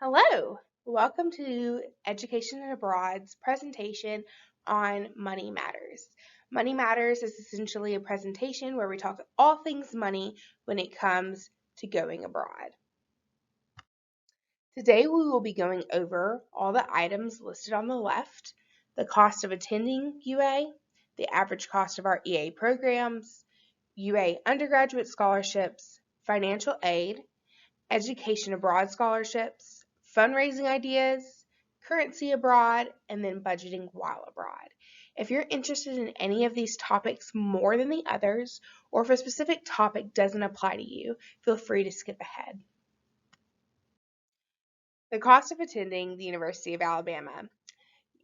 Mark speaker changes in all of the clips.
Speaker 1: Hello, welcome to Education Abroad's presentation on Money Matters. Money Matters is essentially a presentation where we talk all things money when it comes to going abroad. Today we will be going over all the items listed on the left, the cost of attending UA, the average cost of our EA programs, UA undergraduate scholarships, financial aid, education abroad scholarships, fundraising ideas, currency abroad, and then budgeting while abroad. If you're interested in any of these topics more than the others, or if a specific topic doesn't apply to you, feel free to skip ahead. The cost of attending the University of Alabama.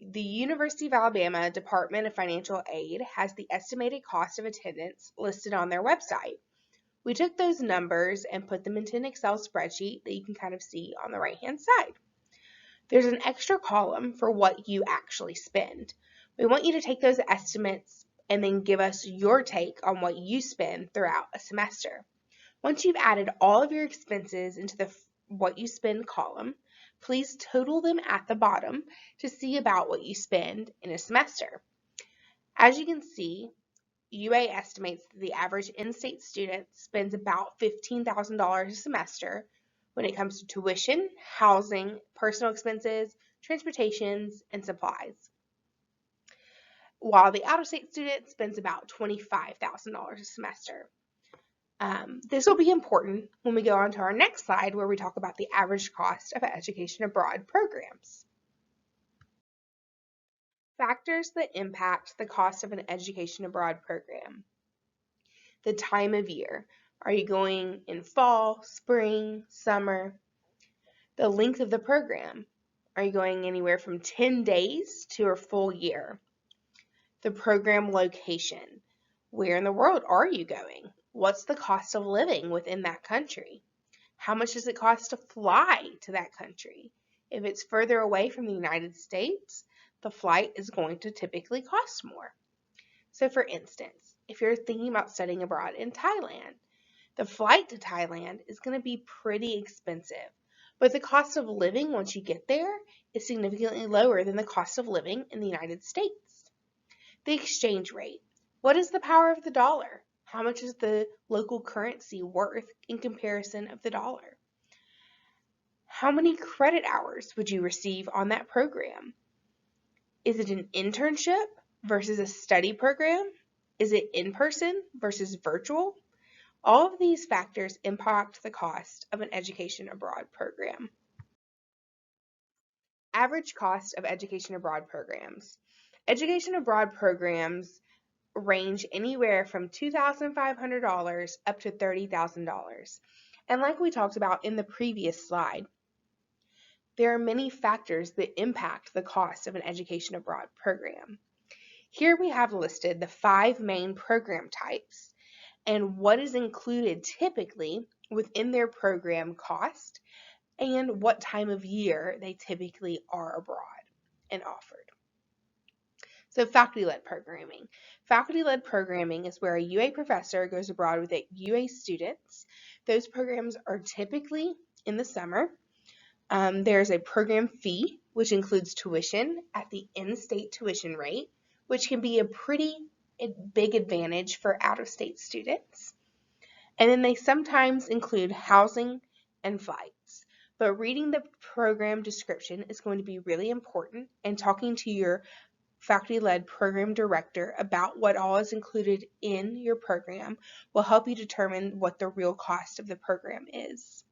Speaker 1: The University of Alabama Department of Financial Aid has the estimated cost of attendance listed on their website. We took those numbers and put them into an Excel spreadsheet that you can kind of see on the right-hand side. There's an extra column for what you actually spend. We want you to take those estimates and then give us your take on what you spend throughout a semester. Once you've added all of your expenses into the what you spend column, please total them at the bottom to see about what you spend in a semester. As you can see, UA estimates that the average in-state student spends about $15,000 a semester when it comes to tuition, housing, personal expenses, transportations, and supplies, while the out-of-state student spends about $25,000 a semester. This will be important when we go on to our next slide where we talk about the average cost of education abroad programs. Factors that impact the cost of an education abroad program. The time of year. Are you going in fall, spring, summer? The length of the program. Are you going anywhere from 10 days to a full year? The program location. Where in the world are you going? What's the cost of living within that country? How much does it cost to fly to that country? If it's further away from the United States, the flight is going to typically cost more. So for instance, if you're thinking about studying abroad in Thailand, the flight to Thailand is going to be pretty expensive, but the cost of living once you get there is significantly lower than the cost of living in the United States. The exchange rate. What is the power of the dollar? How much is the local currency worth in comparison of the dollar? How many credit hours would you receive on that program? Is it an internship versus a study program? Is it in-person versus virtual? All of these factors impact the cost of an education abroad program. Average cost of education abroad programs. Education abroad programs range anywhere from $2,500 up to $30,000. And like we talked about in the previous slide, there are many factors that impact the cost of an education abroad program. Here we have listed the 5 main program types and what is included typically within their program cost and what time of year they typically are abroad and offered. So faculty-led programming. Faculty-led programming is where a UA professor goes abroad with UA students. Those programs are typically in the summer. There's a program fee, which includes tuition at the in-state tuition rate, which can be a pretty big advantage for out-of-state students. And then they sometimes include housing and flights. But reading the program description is going to be really important, and talking to your faculty-led program director about what all is included in your program will help you determine what the real cost of the program is.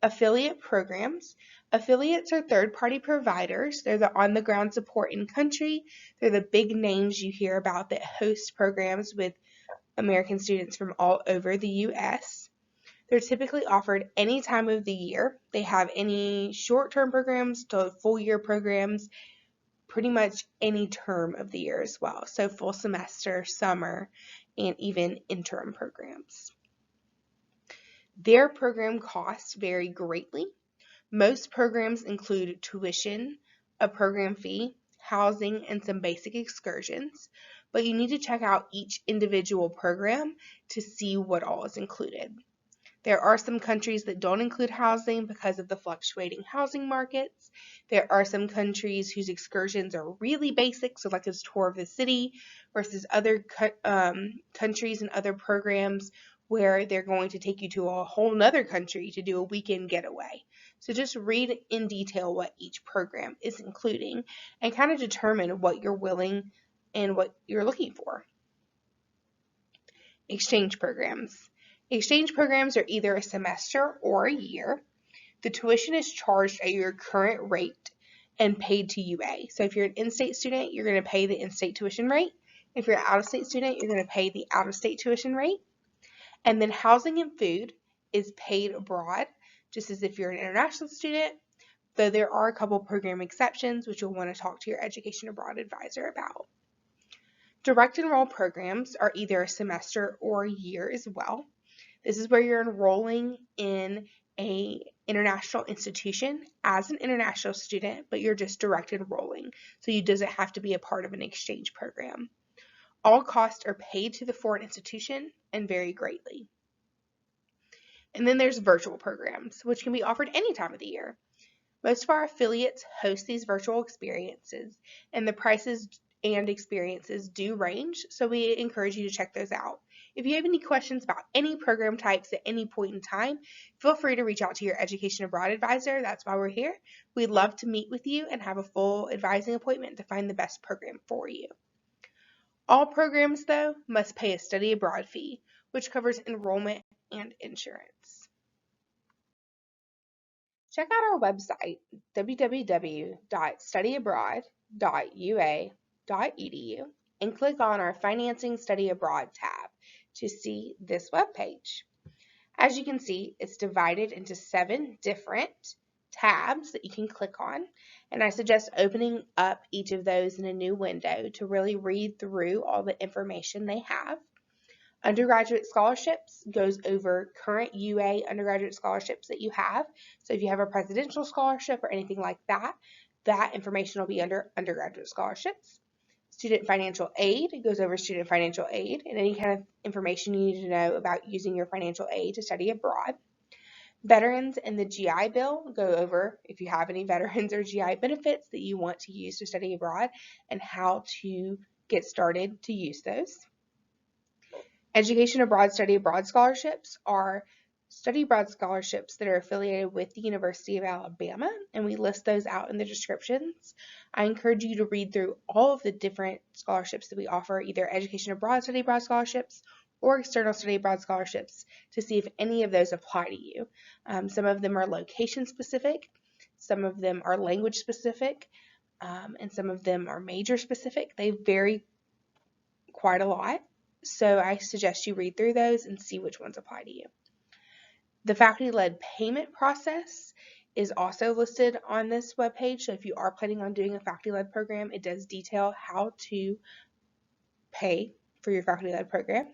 Speaker 1: Affiliate programs. Affiliates are third-party providers. They're the on-the-ground support in country. They're the big names you hear about that host programs with American students from all over the U.S. They're typically offered any time of the year. They have any short-term programs to full-year programs, pretty much any term of the year as well. So full semester, summer, and even interim programs. Their program costs vary greatly. Most programs include tuition, a program fee, housing, and some basic excursions, but you need to check out each individual program to see what all is included. There are some countries that don't include housing because of the fluctuating housing markets. There are some countries whose excursions are really basic, so like a tour of the city, versus other countries and other programs where they're going to take you to a whole nother country to do a weekend getaway. So just read in detail what each program is including and kind of determine what you're willing and what you're looking for. Exchange programs. Exchange programs are either a semester or a year. The tuition is charged at your current rate and paid to UA. So if you're an in-state student, you're going to pay the in-state tuition rate. If you're an out-of-state student, you're going to pay the out-of-state tuition rate. And then housing and food is paid abroad, just as if you're an international student, though there are a couple program exceptions, which you'll want to talk to your education abroad advisor about. Direct enroll programs are either a semester or a year as well. This is where you're enrolling in an international institution as an international student, but you're just direct enrolling, so you doesn't have to be a part of an exchange program. All costs are paid to the foreign institution and vary greatly. And then there's virtual programs, which can be offered any time of the year. Most of our affiliates host these virtual experiences, and the prices and experiences do range, so we encourage you to check those out. If you have any questions about any program types at any point in time, feel free to reach out to your Education Abroad advisor. That's why we're here. We'd love to meet with you and have a full advising appointment to find the best program for you. All programs, though, must pay a study abroad fee, which covers enrollment and insurance. Check out our website, www.studyabroad.ua.edu, and click on our Financing Study Abroad tab to see this webpage. As you can see, it's divided into 7 different tabs that you can click on, and I suggest opening up each of those in a new window to really read through all the information they have. Undergraduate scholarships goes over current UA undergraduate scholarships that you have. So if you have a presidential scholarship or anything like that, that information will be under undergraduate scholarships. Student financial aid goes over student financial aid and any kind of information you need to know about using your financial aid to study abroad. Veterans and the GI Bill go over if you have any veterans or GI benefits that you want to use to study abroad and how to get started to use those. Education Abroad Study Abroad scholarships are study abroad scholarships that are affiliated with the University of Alabama, and we list those out in the descriptions. I encourage you to read through all of the different scholarships that we offer, either Education Abroad Study Abroad scholarships or External Study Abroad scholarships, to see if any of those apply to you. Some of them are location specific, some of them are language specific, and some of them are major specific. They vary quite a lot. So I suggest you read through those and see which ones apply to you. The faculty-led payment process is also listed on this webpage. So if you are planning on doing a faculty-led program, it does detail how to pay for your faculty-led program.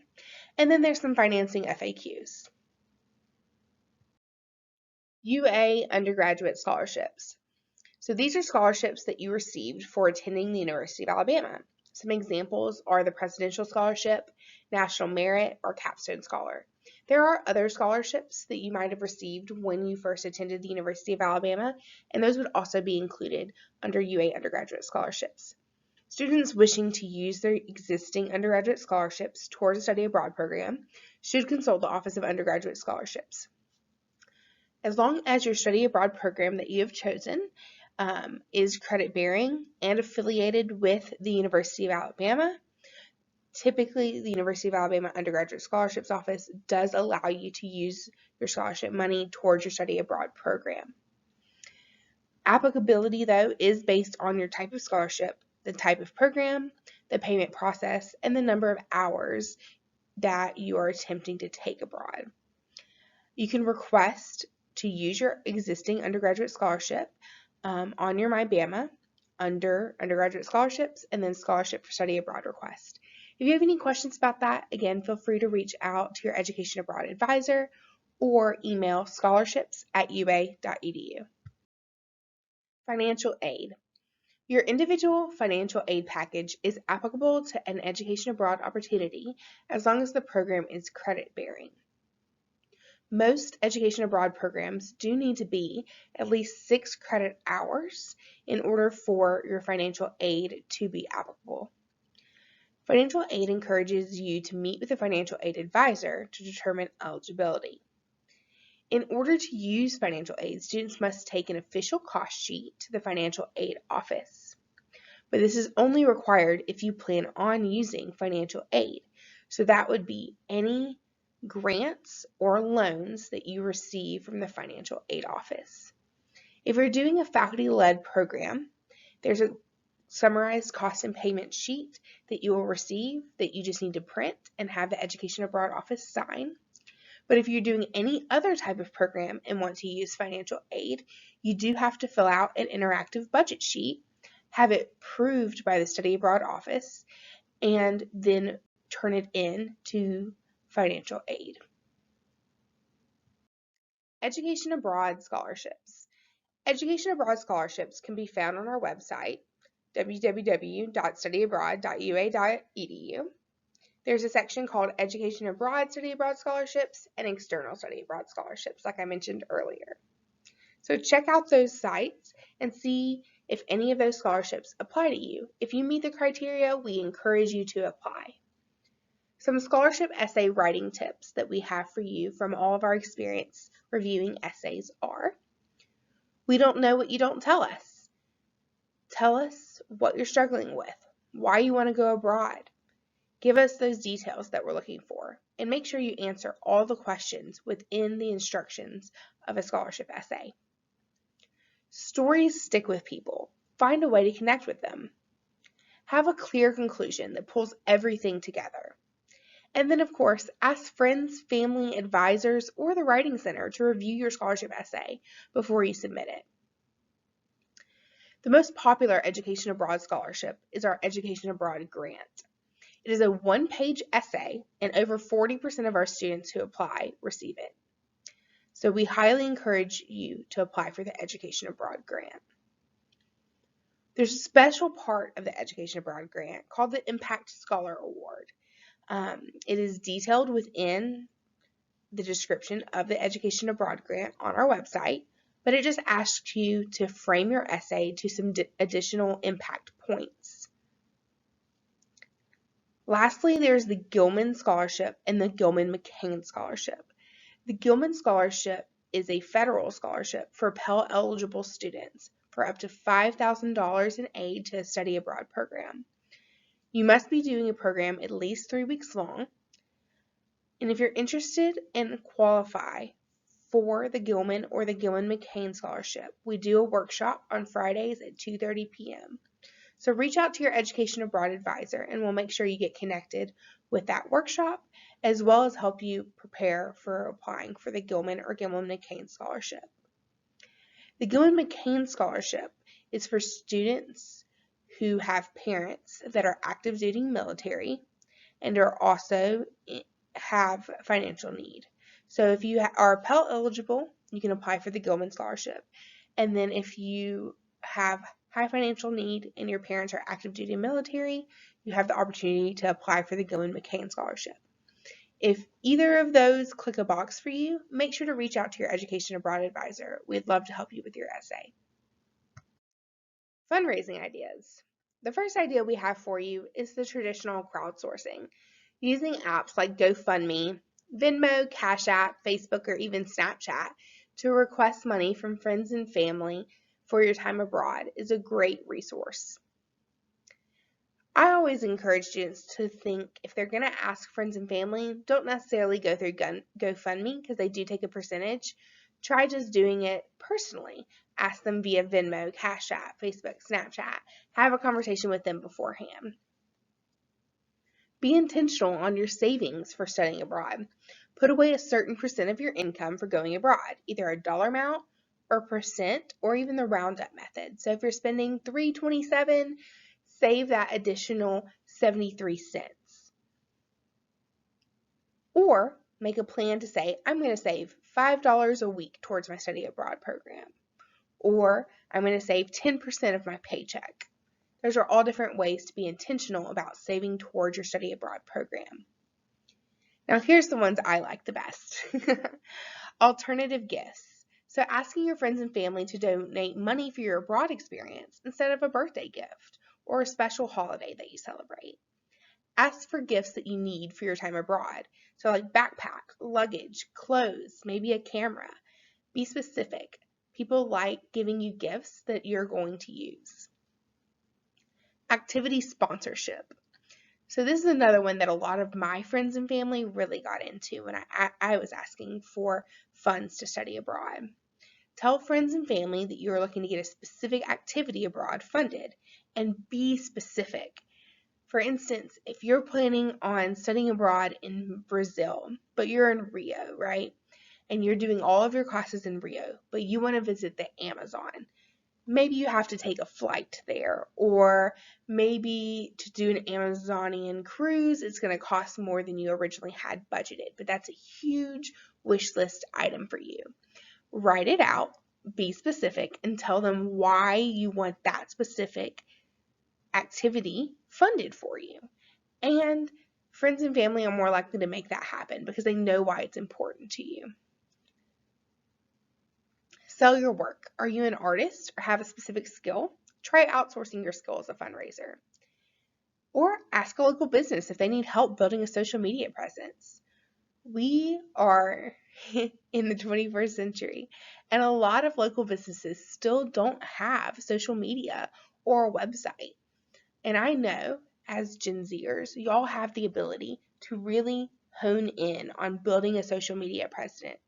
Speaker 1: And then there's some financing FAQs. UA undergraduate scholarships. So these are scholarships that you received for attending the University of Alabama. Some examples are the Presidential Scholarship, National Merit, or Capstone Scholar. There are other scholarships that you might have received when you first attended the University of Alabama, and those would also be included under UA undergraduate scholarships. Students wishing to use their existing undergraduate scholarships towards a study abroad program should consult the Office of Undergraduate Scholarships. As long as your study abroad program that you have chosen is credit bearing and affiliated with the University of Alabama, typically the University of Alabama Undergraduate Scholarships Office does allow you to use your scholarship money towards your study abroad program. Applicability, though, is based on your type of scholarship, the type of program, the payment process, and the number of hours that you are attempting to take abroad. You can request to use your existing undergraduate scholarship on your MyBama under undergraduate scholarships and then scholarship for study abroad request. If you have any questions about that, again, feel free to reach out to your Education Abroad advisor or email scholarships@ua.edu. Financial aid. Your individual financial aid package is applicable to an education abroad opportunity as long as the program is credit bearing. Most education abroad programs do need to be at least 6 credit hours in order for your financial aid to be applicable. Financial aid encourages you to meet with a financial aid advisor to determine eligibility. In order to use financial aid, students must take an official cost sheet to the financial aid office. But this is only required if you plan on using financial aid. So that would be any grants or loans that you receive from the financial aid office. If you're doing a faculty-led program, there's a summarized cost and payment sheet that you will receive that you just need to print and have the Education Abroad office sign. But if you're doing any other type of program and want to use financial aid, you do have to fill out an interactive budget sheet, have it approved by the Study Abroad office, and then turn it in to financial aid. Education Abroad Scholarships. Education Abroad Scholarships can be found on our website, www.studyabroad.ua.edu. There's a section called Education Abroad Study Abroad Scholarships and External Study Abroad Scholarships, like I mentioned earlier. So check out those sites and see if any of those scholarships apply to you. If you meet the criteria, we encourage you to apply. Some scholarship essay writing tips that we have for you from all of our experience reviewing essays are: we don't know what you don't tell us. Tell us what you're struggling with, why you want to go abroad. Give us those details that we're looking for, and make sure you answer all the questions within the instructions of a scholarship essay. Stories stick with people. Find a way to connect with them. Have a clear conclusion that pulls everything together. And then, of course, ask friends, family, advisors, or the Writing Center to review your scholarship essay before you submit it. The most popular Education Abroad scholarship is our Education Abroad grant. It is a one-page essay, and over 40% of our students who apply receive it. So we highly encourage you to apply for the Education Abroad grant. There's a special part of the Education Abroad grant called the Impact Scholar Award. It is detailed within the description of the Education Abroad grant on our website, but it just asks you to frame your essay to some additional impact points. Lastly, there's the Gilman Scholarship and the Gilman-McCain Scholarship. The Gilman Scholarship is a federal scholarship for Pell-eligible students for up to $5,000 in aid to a study abroad program. You must be doing a program at least 3 weeks long, and if you're interested and qualify for the Gilman or the Gilman-McCain Scholarship, we do a workshop on Fridays at 2:30 p.m. So reach out to your Education Abroad advisor and we'll make sure you get connected with that workshop, as well as help you prepare for applying for the Gilman or Gilman-McCain Scholarship. The Gilman-McCain Scholarship is for students who have parents that are active duty military and are also have financial need. So if you are Pell eligible, you can apply for the Gilman Scholarship. And then if you have high financial need and your parents are active duty military, you have the opportunity to apply for the Gilman-McCain Scholarship. If either of those click a box for you, make sure to reach out to your Education Abroad advisor. We'd love to help you with your essay. Fundraising ideas. The first idea we have for you is the traditional crowdsourcing, using apps like GoFundMe, Venmo, Cash App, Facebook, or even Snapchat to request money from friends and family for your time abroad is a great resource. I always encourage students to think if they're going to ask friends and family, don't necessarily go through GoFundMe because they do take a percentage. Try just doing it personally. Ask them via Venmo, Cash App, Facebook, Snapchat. Have a conversation with them beforehand. Be intentional on your savings for studying abroad. Put away a certain percent of your income for going abroad, either a dollar amount or percent or even the roundup method. So if you're spending $3.27, save that additional 73 cents. Or make a plan to say, I'm going to save $5 a week towards my study abroad program. Or I'm going to save 10% of my paycheck. Those are all different ways to be intentional about saving towards your study abroad program. Now here's the ones I like the best. Alternative gifts. So asking your friends and family to donate money for your abroad experience instead of a birthday gift or a special holiday that you celebrate. Ask for gifts that you need for your time abroad. So like backpack, luggage, clothes, maybe a camera. Be specific. People like giving you gifts that you're going to use. Activity sponsorship. So this is another one that a lot of my friends and family really got into when I was asking for funds to study abroad. Tell friends and family that you are looking to get a specific activity abroad funded, and be specific. For instance, if you're planning on studying abroad in Brazil, but you're in Rio, right? And you're doing all of your classes in Rio, but you want to visit the Amazon. Maybe you have to take a flight there, or maybe to do an Amazonian cruise, it's going to cost more than you originally had budgeted, but that's a huge wish list item for you. Write it out, be specific, and tell them why you want that specific activity funded for you. And friends and family are more likely to make that happen because they know why it's important to you. Sell your work. Are you an artist or have a specific skill? Try outsourcing your skill as a fundraiser. Or ask a local business if they need help building a social media presence. We are in the 21st century, and a lot of local businesses still don't have social media or a website. And I know, as Gen Zers, y'all have the ability to really hone in on building a social media presence,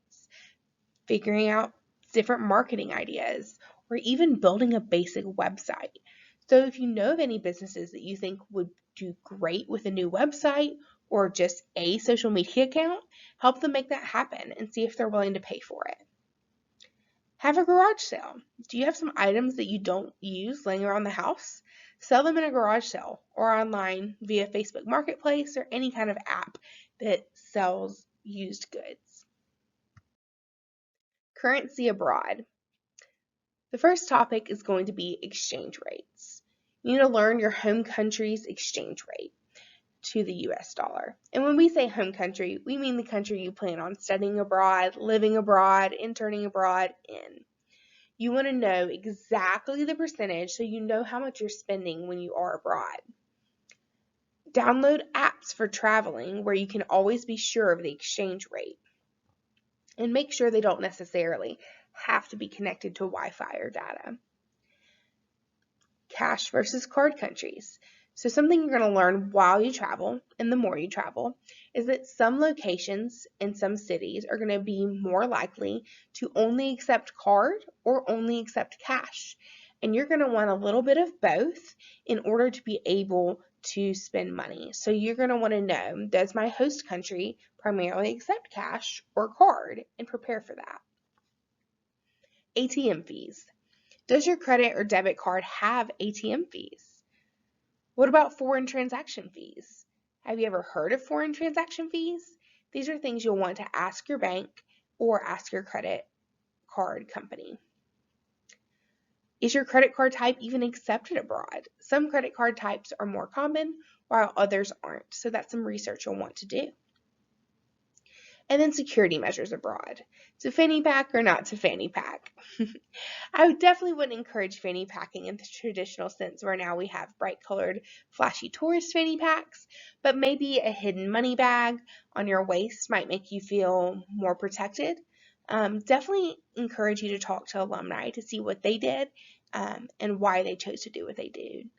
Speaker 1: figuring out different marketing ideas, or even building a basic website. So if you know of any businesses that you think would do great with a new website or just a social media account, help them make that happen and see if they're willing to pay for it. Have a garage sale. Do you have some items that you don't use laying around the house? Sell them in a garage sale or online via Facebook Marketplace or any kind of app that sells used goods. Currency abroad. The first topic is going to be exchange rates. You need to learn your home country's exchange rate to the US dollar. And when we say home country, we mean the country you plan on studying abroad, living abroad, interning abroad in. You want to know exactly the percentage so you know how much you're spending when you are abroad. Download apps for traveling where you can always be sure of the exchange rate. And make sure they don't necessarily have to be connected to Wi-Fi or data. Cash versus card countries. So something you're going to learn while you travel, and the more you travel, is that some locations in some cities are going to be more likely to only accept card or only accept cash. And you're going to want a little bit of both in order to be able to spend money. So you're going to want to know, does my host country primarily accept cash or card, and prepare for that. ATM fees. Does your credit or debit card have ATM fees? What about foreign transaction fees? Have you ever heard of foreign transaction fees? These are things you'll want to ask your bank or ask your credit card company. Is your credit card type even accepted abroad? Some credit card types are more common while others aren't, so that's some research you'll want to do. And then security measures abroad. To fanny pack or not to fanny pack? I definitely wouldn't encourage fanny packing in the traditional sense where now we have bright colored, flashy tourist fanny packs, but maybe a hidden money bag on your waist might make you feel more protected. Definitely encourage you to talk to alumni to see what they did and why they chose to do what they did.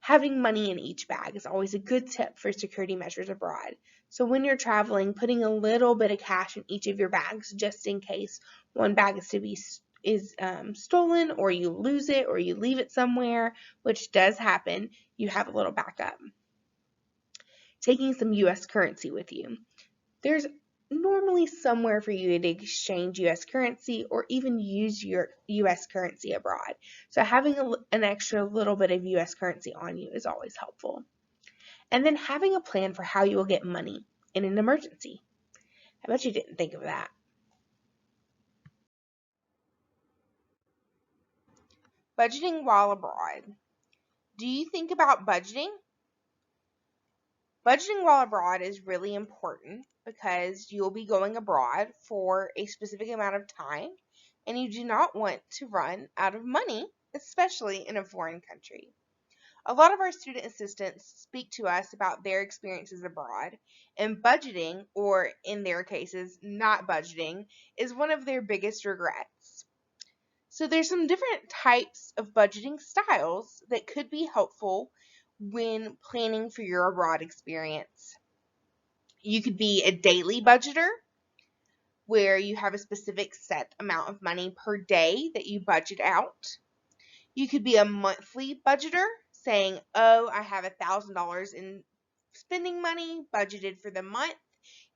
Speaker 1: Having money in each bag is always a good tip for security measures abroad. So when you're traveling, putting a little bit of cash in each of your bags just in case one bag is stolen, or you lose it, or you leave it somewhere, which does happen, you have a little backup. Taking some US currency with you. There's normally somewhere for you to exchange US currency or even use your US currency abroad. So having an extra little bit of US currency on you is always helpful. And then having a plan for how you will get money in an emergency. I bet you didn't think of that. Budgeting while abroad. Do you think about budgeting? Budgeting while abroad is really important because you'll be going abroad for a specific amount of time and you do not want to run out of money, especially in a foreign country. A lot of our student assistants speak to us about their experiences abroad, and budgeting, or in their cases, not budgeting, is one of their biggest regrets. So there's some different types of budgeting styles that could be helpful when planning for your abroad experience. You could be a daily budgeter, where you have a specific set amount of money per day that you budget out. You could be a monthly budgeter, saying, oh, I have $1,000 in spending money budgeted for the month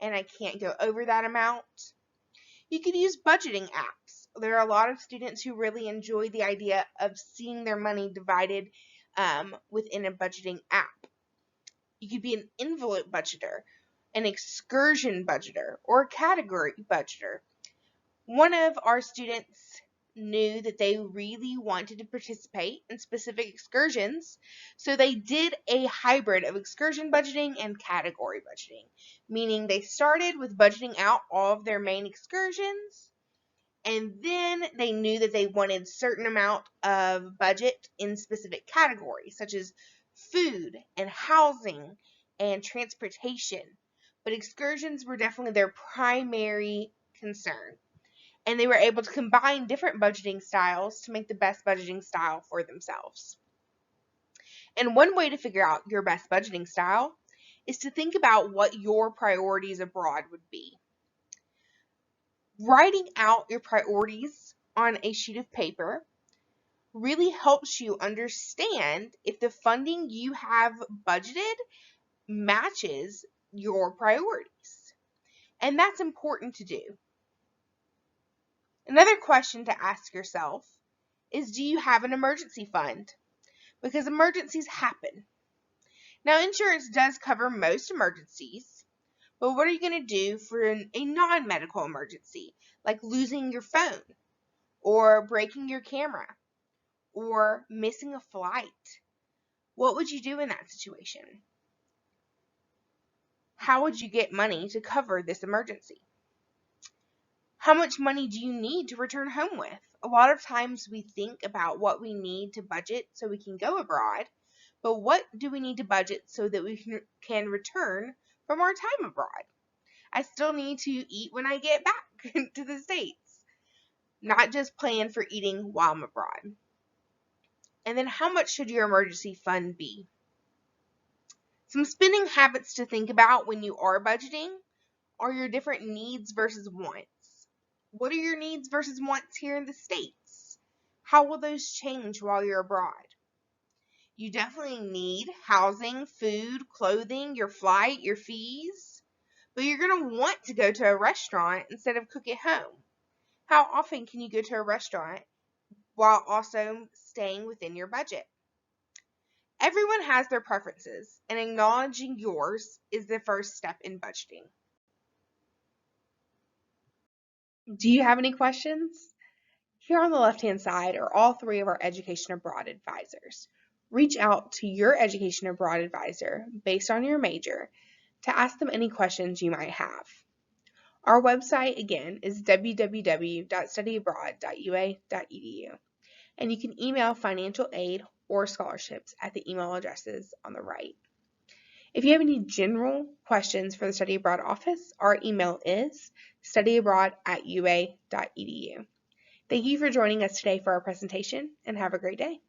Speaker 1: and I can't go over that amount. You could use budgeting apps. There are a lot of students who really enjoy the idea of seeing their money divided within a budgeting app. You could be an envelope budgeter, an excursion budgeter, or a category budgeter. One of our students knew that they really wanted to participate in specific excursions, so they did a hybrid of excursion budgeting and category budgeting, meaning they started with budgeting out all of their main excursions, and then they knew that they wanted a certain amount of budget in specific categories, such as food and housing and transportation. But excursions were definitely their primary concern. And they were able to combine different budgeting styles to make the best budgeting style for themselves. And one way to figure out your best budgeting style is to think about what your priorities abroad would be. Writing out your priorities on a sheet of paper really helps you understand if the funding you have budgeted matches your priorities. And that's important to do. Another question to ask yourself is, do you have an emergency fund? Because emergencies happen. Now, insurance does cover most emergencies, but what are you going to do for a non-medical emergency, like losing your phone, or breaking your camera, or missing a flight? What would you do in that situation? How would you get money to cover this emergency? How much money do you need to return home with? A lot of times we think about what we need to budget so we can go abroad, but what do we need to budget so that we can return from our time abroad? I still need to eat when I get back to the States, not just plan for eating while I'm abroad. And then how much should your emergency fund be? Some spending habits to think about when you are budgeting are your different needs versus wants. What are your needs versus wants here in the States? How will those change while you're abroad? You definitely need housing, food, clothing, your flight, your fees, but you're going to want to go to a restaurant instead of cook at home. How often can you go to a restaurant while also staying within your budget? Everyone has their preferences, and acknowledging yours is the first step in budgeting. Do you have any questions? Here on the left-hand side are all three of our Education Abroad advisors. Reach out to your Education Abroad advisor based on your major to ask them any questions you might have. Our website, again, is www.studyabroad.ua.edu, and you can email financial aid or scholarships at the email addresses on the right. If you have any general questions for the Study Abroad office, our email is studyabroad@ua.edu. Thank you for joining us today for our presentation, and have a great day.